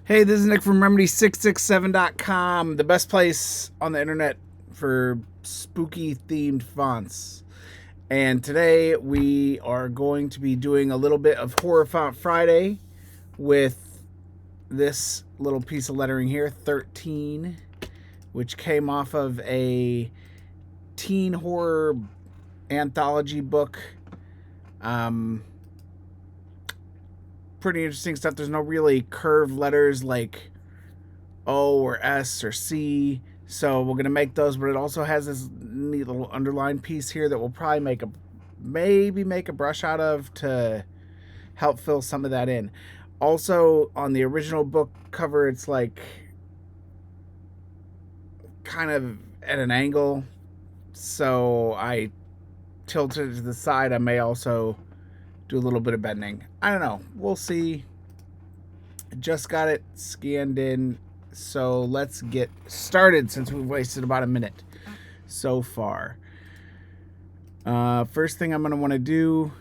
Hey, this is Nick from Remedy667.com, the best place on the internet for spooky themed fonts. And today we are going to be doing a little bit of Horror Font Friday with this little piece of lettering here, 13, which came off of a teen horror anthology book. Pretty interesting stuff. There's no really curved letters like O or S or C. So we're gonna make those, but it also has this neat little underline piece here that we'll probably maybe make a brush out of to help fill some of that in. Also, on the original book cover, it's like kind of at an angle, so I tilted it to the side. I may also do a little bit of bending. I don't know. We'll see. Just got it scanned in, so let's get started since we've wasted about a minute so far. First thing I'm going to want to do,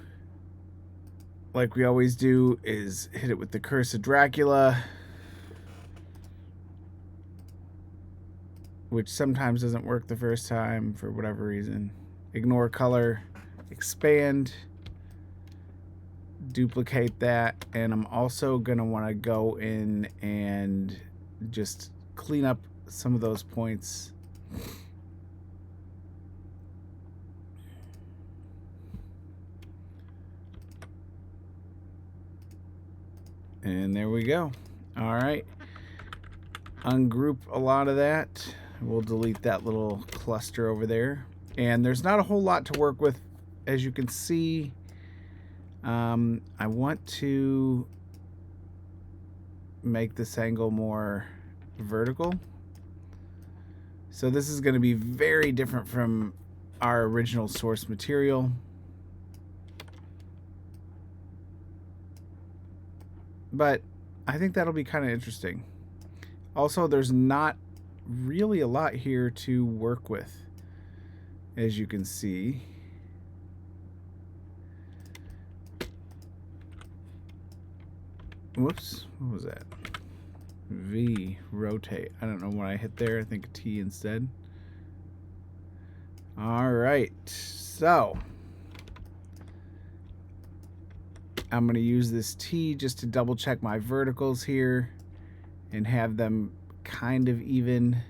like we always do, is hit it with the Curse of Dracula, which sometimes doesn't work the first time for whatever reason. Ignore color, expand, duplicate that, and I'm also going to want to go in and just clean up some of those points. And there we go. All right. Ungroup a lot of that. We'll delete that little cluster over there. And there's not a whole lot to work with, as you can see. I want to make this angle more vertical. So this is going to be very different from our original source material. But I think that'll be kind of interesting. Also, there's not really a lot here to work with, as you can see. Whoops, what was that? V, rotate. I don't know what I hit there. I think a T instead. All right, so I'm going to use this T just to double check my verticals here and have them kind of even.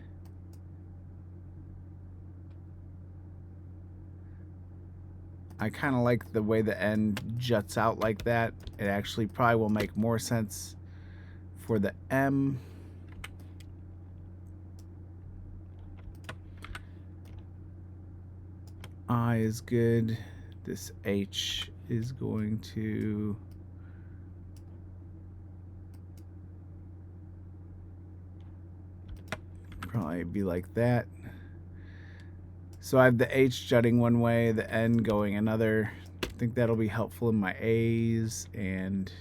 I kind of like the way the end juts out like that. It actually probably will make more sense for the M. I is good. This H is going to probably be like that. So I have the H jutting one way, the N going another. I think that'll be helpful in my A's and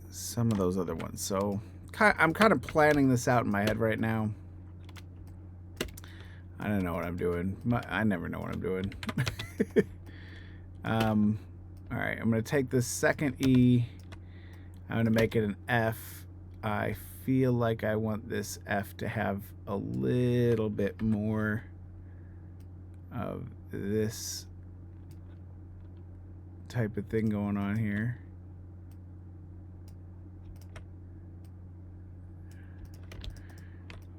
some of those other ones. So I'm kind of planning this out in my head right now. I don't know what I'm doing. I never know what I'm doing. All right, I'm going to take this second E. I'm going to make it an F. I feel like I want this F to have a little bit more of this type of thing going on here.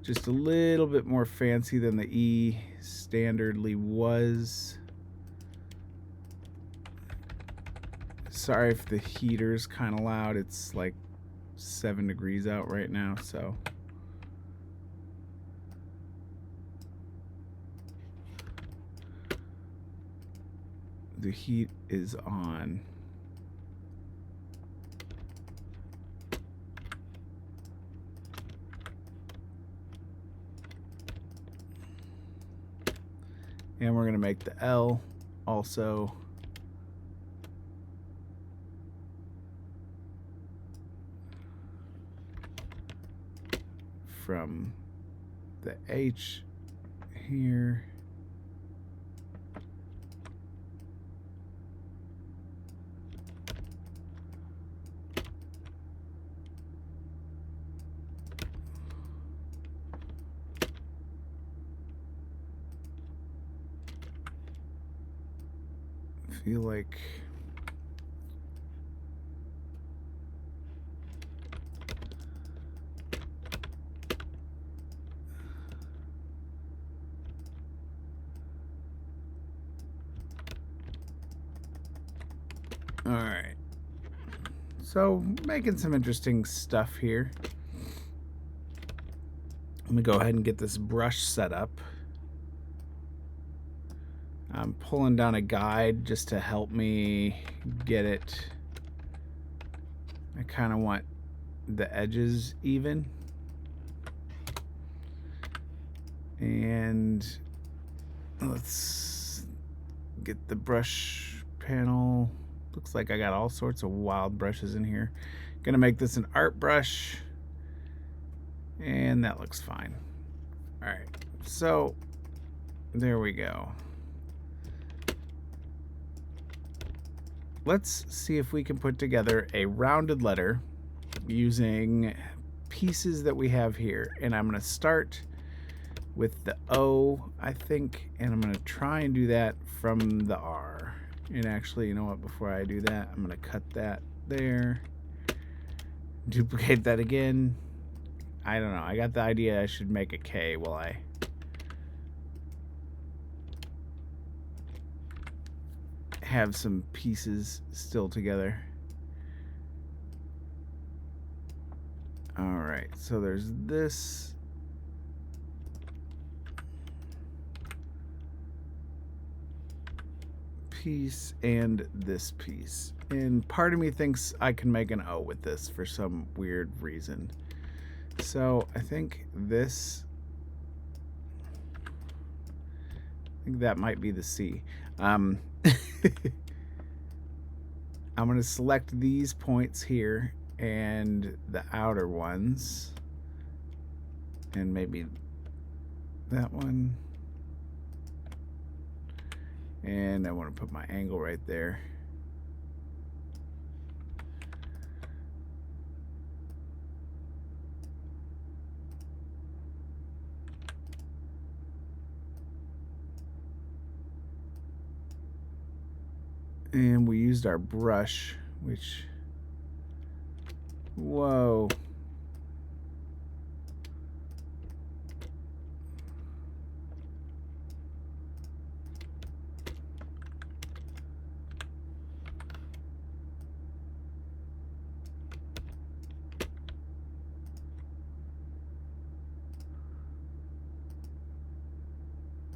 Just a little bit more fancy than the E standardly was. Sorry if the heater's kind of loud. It's like 7 degrees out right now, so. The heat is on. And we're going to make the L also from the H here. feel like all right. So making some interesting stuff here. I'm gonna go ahead and get this brush set up. I'm pulling down a guide just to help me get it. I kind of want the edges even. And let's get the brush panel. Looks like I got all sorts of wild brushes in here. Gonna make this an art brush. And that looks fine. All right, so there we go. Let's see if we can put together a rounded letter using pieces that we have here. And I'm gonna start with the O, I think, and I'm gonna try and do that from the R. And actually, you know what, before I do that, I'm gonna cut that there, duplicate that again. I don't know, I got the idea I should make a K while I have some pieces still together. All right, so there's this. Piece and this piece. And part of me thinks I can make an O with this for some weird reason. So I think this, I think that might be the C. I'm going to select these points here and the outer ones, and maybe that one. And I want to put my angle right there. And we used our brush, which, whoa.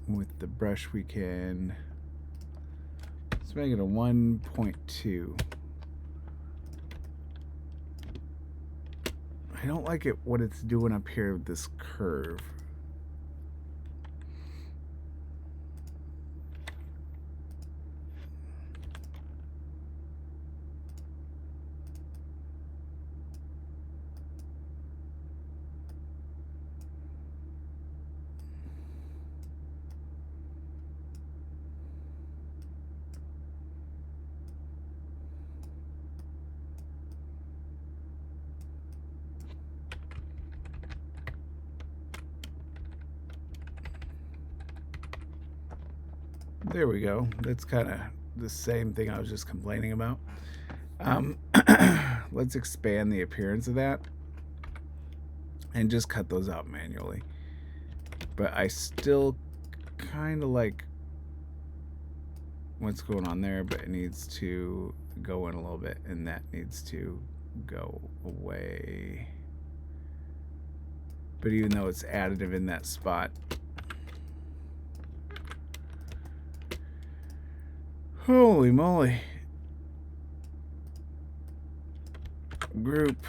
With the brush we can, let's make it a 1.2. I don't like it what it's doing up here with this curve. There we go. That's kind of the same thing I was just complaining about. Let's expand the appearance of that and just cut those out manually. But I still kind of like what's going on there, but it needs to go in a little bit, and that needs to go away. But even though it's additive in that spot, holy moly. Group.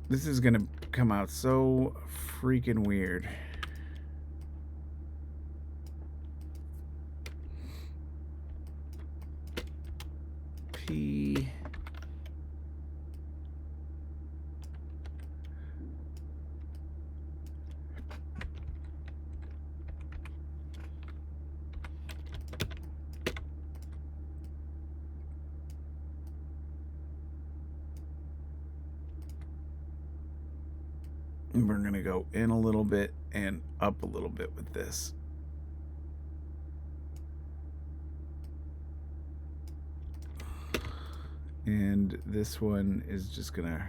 This is gonna come out so freaking weird. P. And we're going to go in a little bit and up a little bit with this. And this one is just going to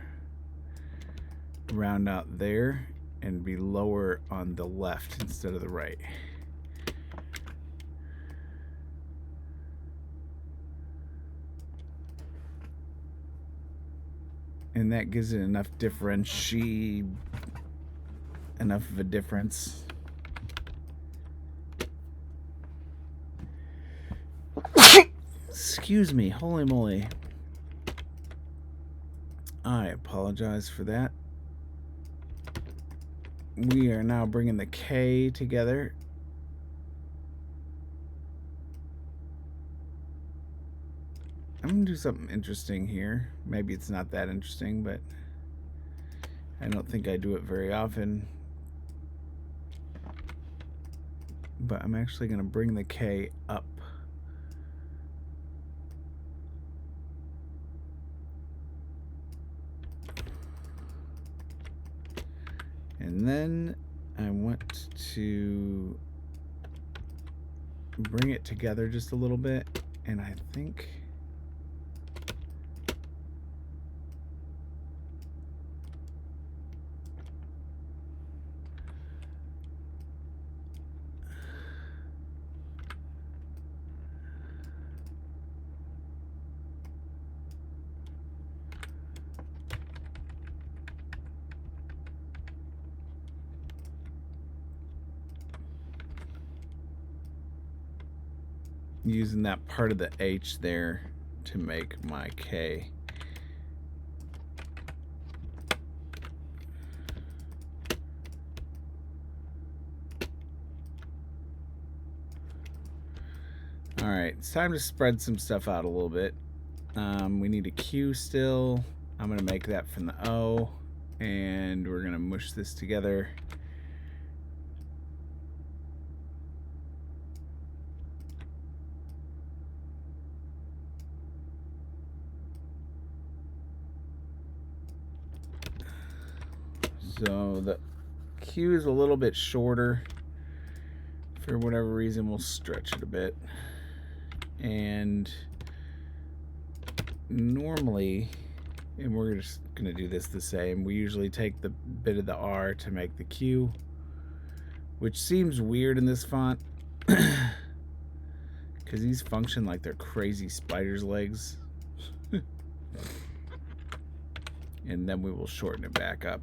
round out there and be lower on the left instead of the right. And that gives it enough enough of a difference. Excuse me, holy moly. I apologize for that. We are now bringing the K together. I'm going to do something interesting here. Maybe it's not that interesting, but I don't think I do it very often. But I'm actually going to bring the K up. And then I want to bring it together just a little bit. And I think using that part of the H there to make my K. Alright, it's time to spread some stuff out a little bit. We need a Q still. I'm going to make that from the O, and we're going to mush this together. So the Q is a little bit shorter. For whatever reason, we'll stretch it a bit. And normally, and we're just going to do this the same, we usually take the bit of the R to make the Q, which seems weird in this font because these function like they're crazy spider's legs. And then we will shorten it back up.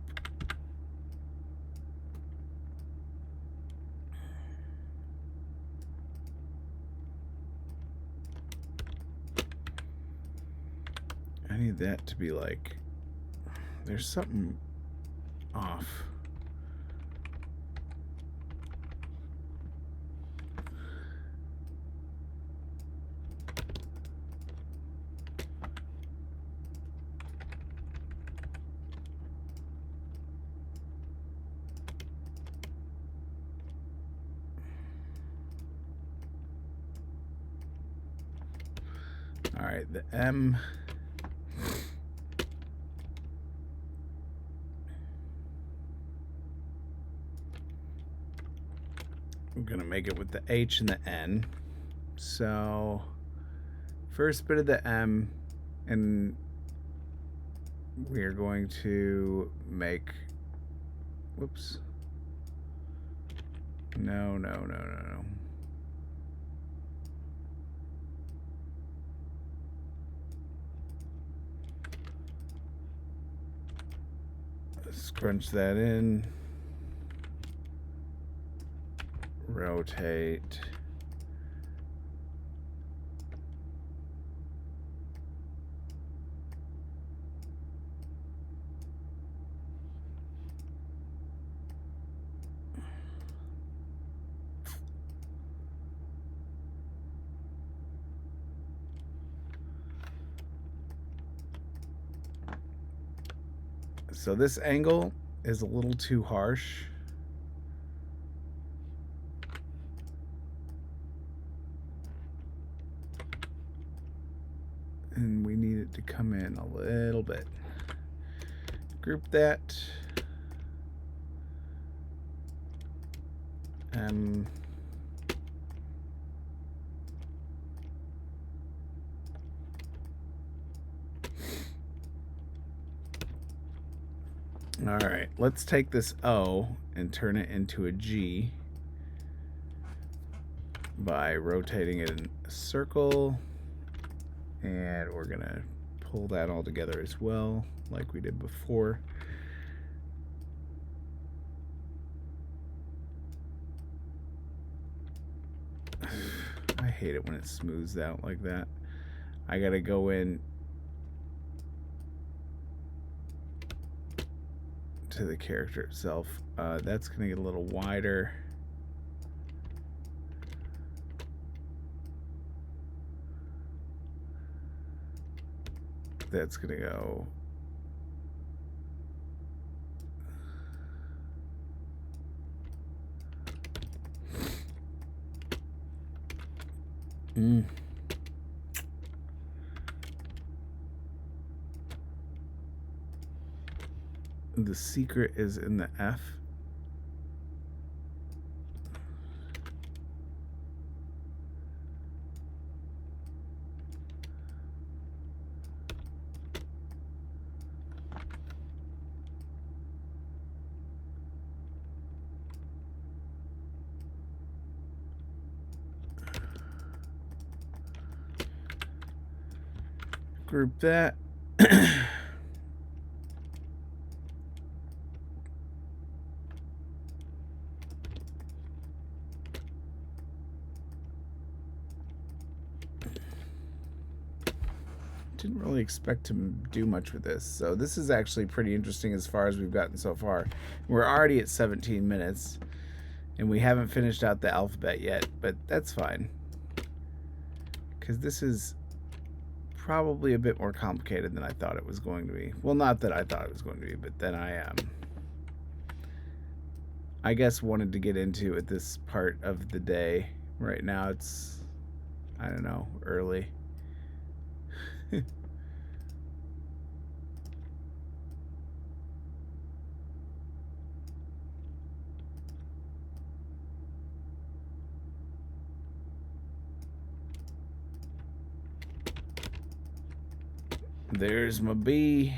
I need that to be like, there's something off. All right, the M. I'm gonna make it with the H and the N. So first bit of the M, and we're going to make, whoops, no. Scrunch that in, rotate, so this angle is a little too harsh. And we need it to come in a little bit. Group that. All right, let's take this O and turn it into a G by rotating it in a circle, and we're gonna pull that all together as well, like we did before. I hate it when it smooths out like that. I gotta go in to the character itself. That's gonna get a little wider. That's gonna go The secret is in the F. Group that. Didn't really expect to do much with this, so this is actually pretty interesting as far as we've gotten so far. We're already at 17 minutes, and we haven't finished out the alphabet yet, but that's fine, because this is probably a bit more complicated than I thought it was going to be. Well, not that I thought it was going to be, but then I guess wanted to get into at this part of the day. Right now it's, I don't know, early. There's my B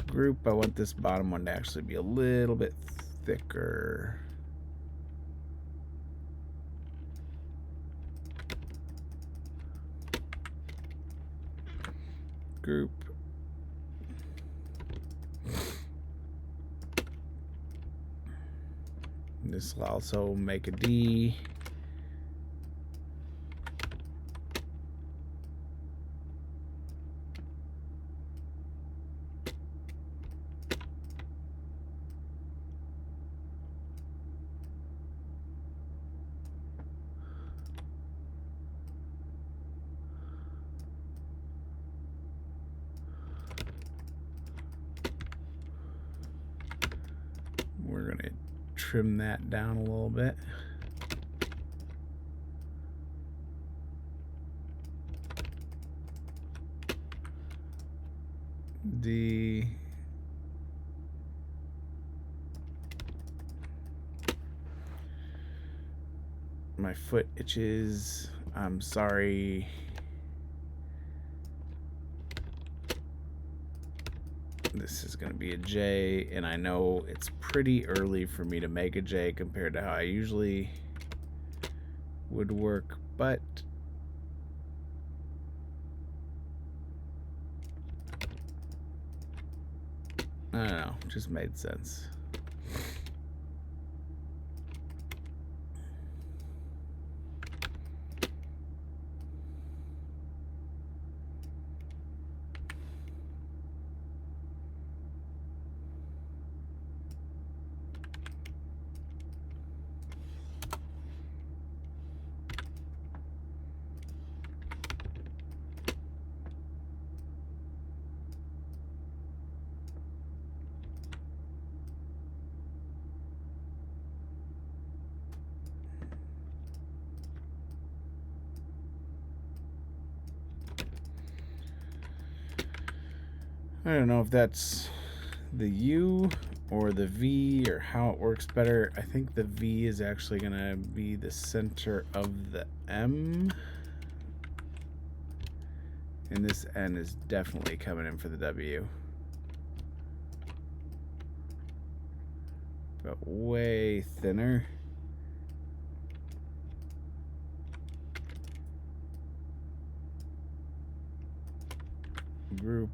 group. I want this bottom one to actually be a little bit thicker. Group. This will also make a D. We're going to trim that down a little bit. D. My foot itches. I'm sorry. This is going to be a J, and I know it's pretty early for me to make a J compared to how I usually would work, but I don't know, just made sense. I don't know if that's the U or the V or how it works better. I think the V is actually going to be the center of the M. And this N is definitely coming in for the W. But way thinner. Group.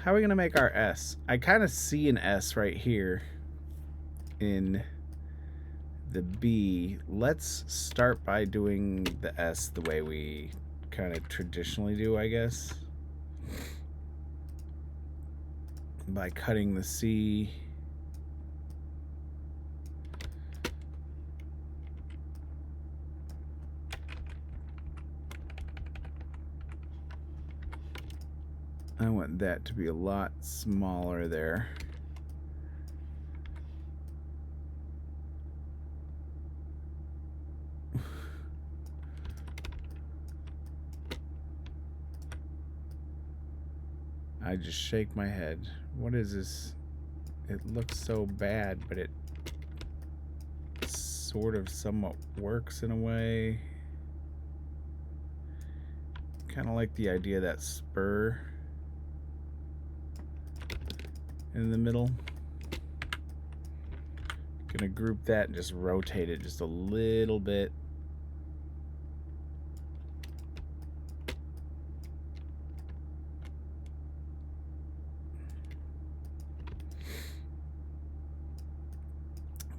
How are we going to make our S? I kind of see an S right here in the B. Let's start by doing the S the way we kind of traditionally do, I guess. By cutting the C. I want that to be a lot smaller there. I just shake my head. What is this? It looks so bad, but it sort of somewhat works in a way. Kind of like the idea of that spur in the middle. Gonna group that and just rotate it just a little bit.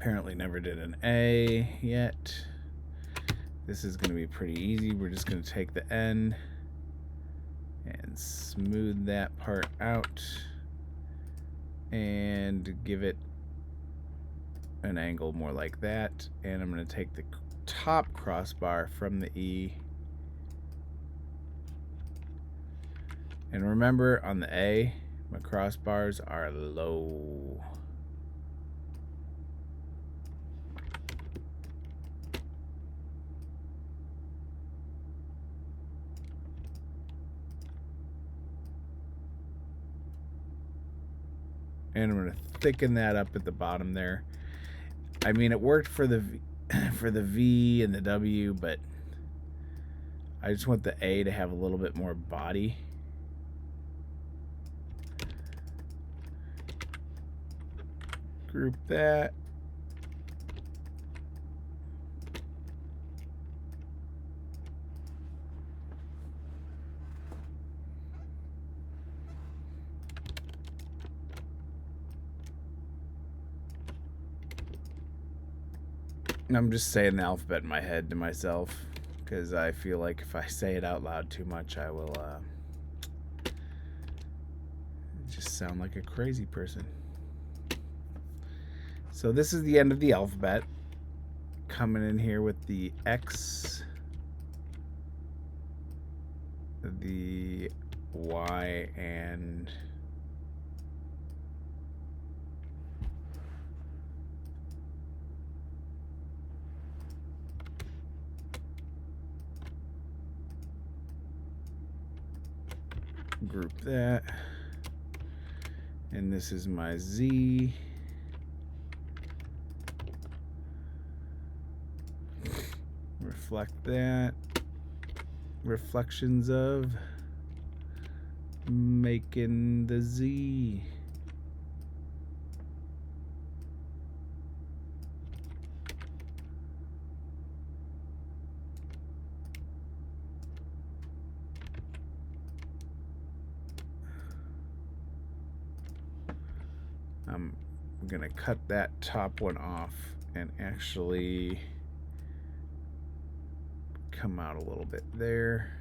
Apparently never did an A yet. This is going to be pretty easy. We're just going to take the N and smooth that part out and give it an angle more like that. And I'm going to take the top crossbar from the E. And remember, on the A, my crossbars are low. And I'm going to thicken that up at the bottom there. I mean, it worked for the V and the W, but I just want the A to have a little bit more body. Group that. I'm just saying the alphabet in my head to myself because I feel like if I say it out loud too much, I will just sound like a crazy person. So this is the end of the alphabet. Coming in here with the X, the Y, and group that. And this is my Z. Reflect that. Reflections of making the Z. I'm gonna cut that top one off and actually come out a little bit there.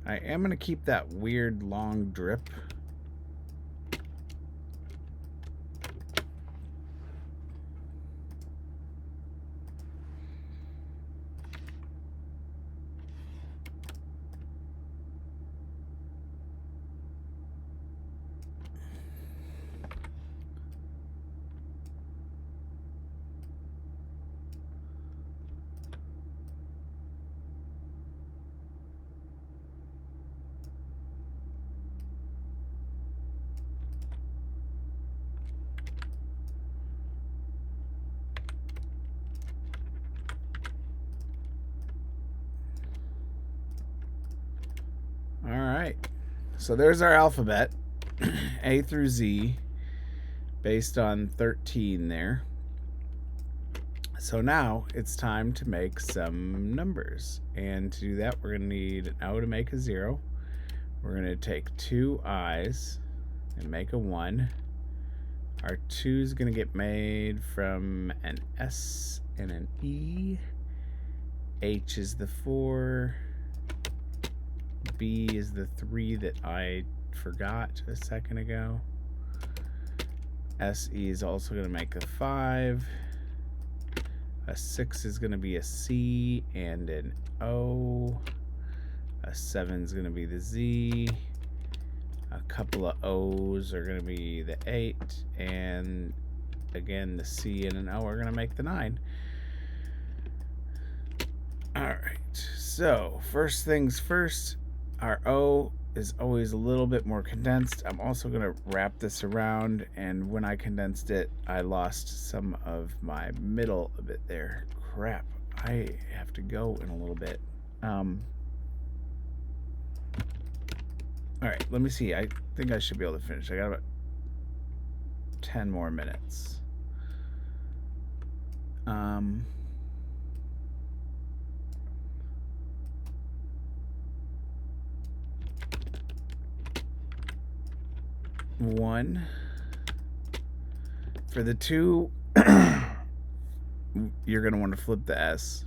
I am gonna keep that weird long drip. right. So there's our alphabet, A through Z, based on 13 there. So now it's time to make some numbers. And to do that, we're going to need an O to make a 0. We're going to take 2 I's and make a 1. Our 2 is going to get made from an S and an E. H is the 4. B is the 3 that I forgot a second ago. SE is also going to make a 5. A 6 is going to be a C and an O. A 7 is going to be the Z. A couple of O's are going to be the 8. And again, the C and an O are going to make the 9. Alright, so first things first, our O is always a little bit more condensed. I'm also going to wrap this around, and when I condensed it, I lost some of my middle a bit there. Crap, I have to go in a little bit. Alright, let me see. I think I should be able to finish. I got about 10 more minutes. One. For the 2, you're going to want to flip the S,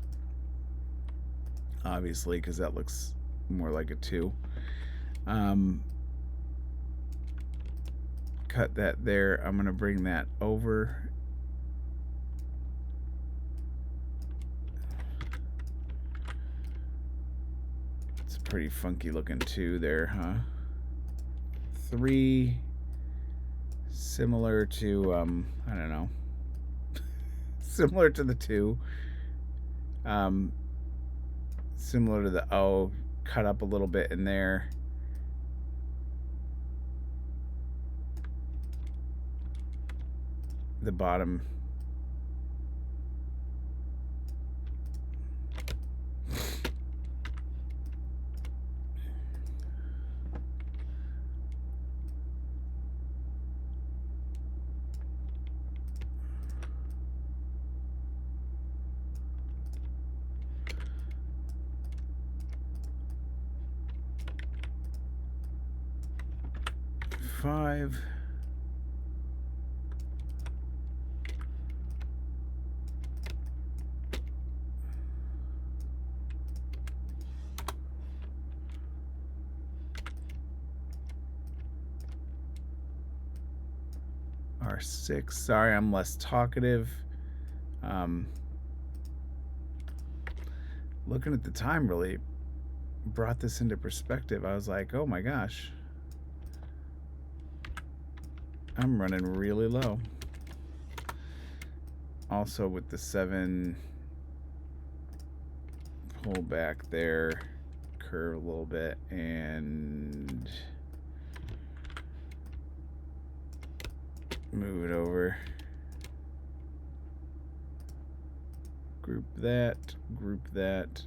obviously, because that looks more like a 2. Cut that there. I'm going to bring that over. It's a pretty funky looking 2 there, huh? 3. Similar to, I don't know, similar to the 2, similar to the O, cut up a little bit in there. The bottom. Five. R6. Sorry, I'm less talkative. Looking at the time really brought this into perspective. I was like, oh my gosh, I'm running really low. Also with the 7, pull back there, curve a little bit, and move it over. Group that, group that.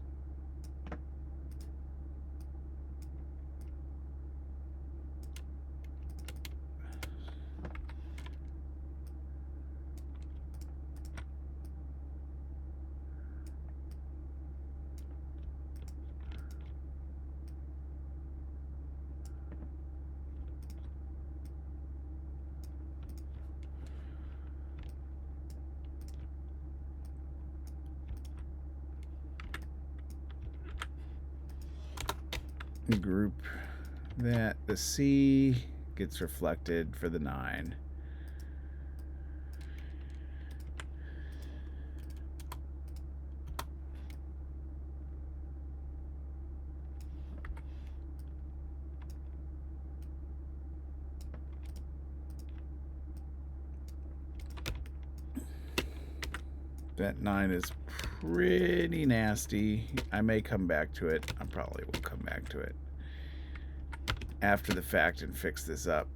Group that. The C gets reflected for the 9. That 9 is pretty nasty. I may come back to it. I probably will come back to it after the fact and fix this up.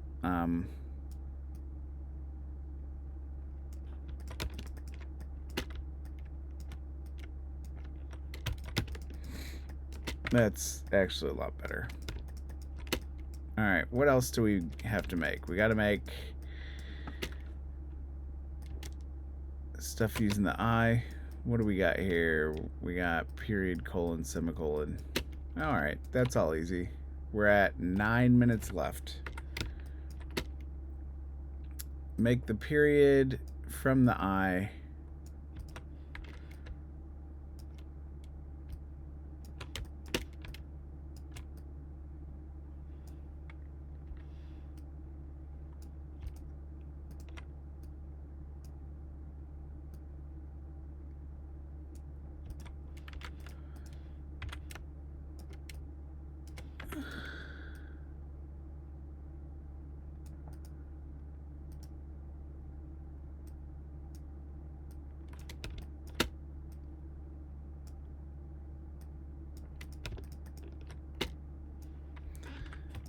That's actually a lot better. All right, what else do we have to make? We got to make stuff using the I. What do we got here? We got period, colon, semicolon. All right, that's all easy. We're at 9 minutes left. Make the period from the I.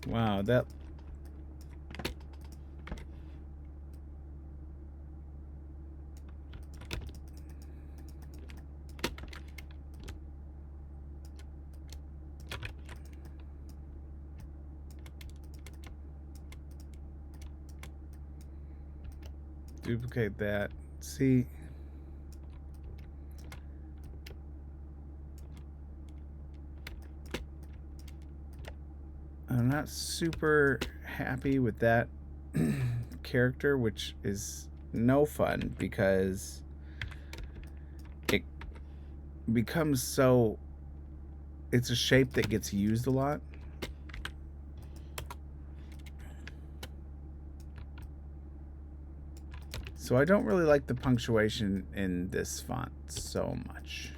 Wow, that... Duplicate that. See... I'm not super happy with that character, which is no fun because it becomes so... It's a shape that gets used a lot. So I don't really like the punctuation in this font so much.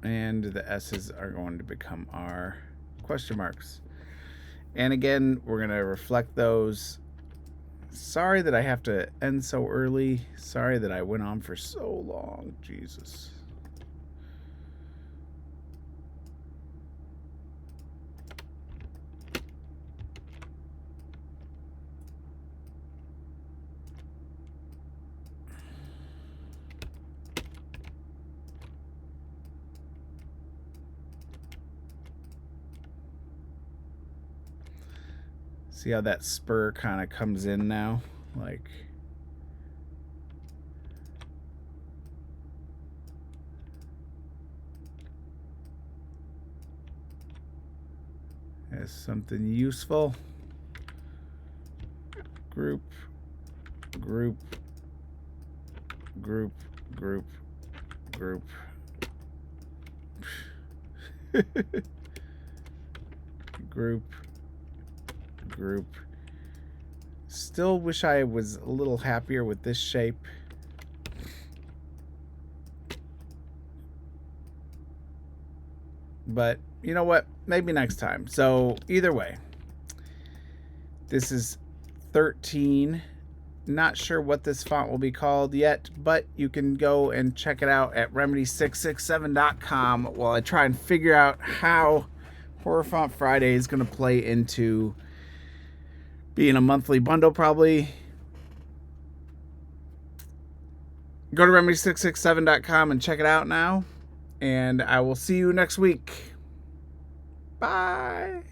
And the S's are going to become our question marks. And again, we're going to reflect those. Sorry that I have to end so early. Sorry that I went on for so long. Jesus. See how that spur kind of comes in now? Like... as something useful. Group, group, group, group, group. Group, group. Still wish I was a little happier with this shape. But you know what? Maybe next time. So either way, this is 13. Not sure what this font will be called yet, but you can go and check it out at remedy667.com while I try and figure out how Horror Font Friday is going to play into being a monthly bundle, probably. Go to remedy667.com and check it out now. And I will see you next week. Bye.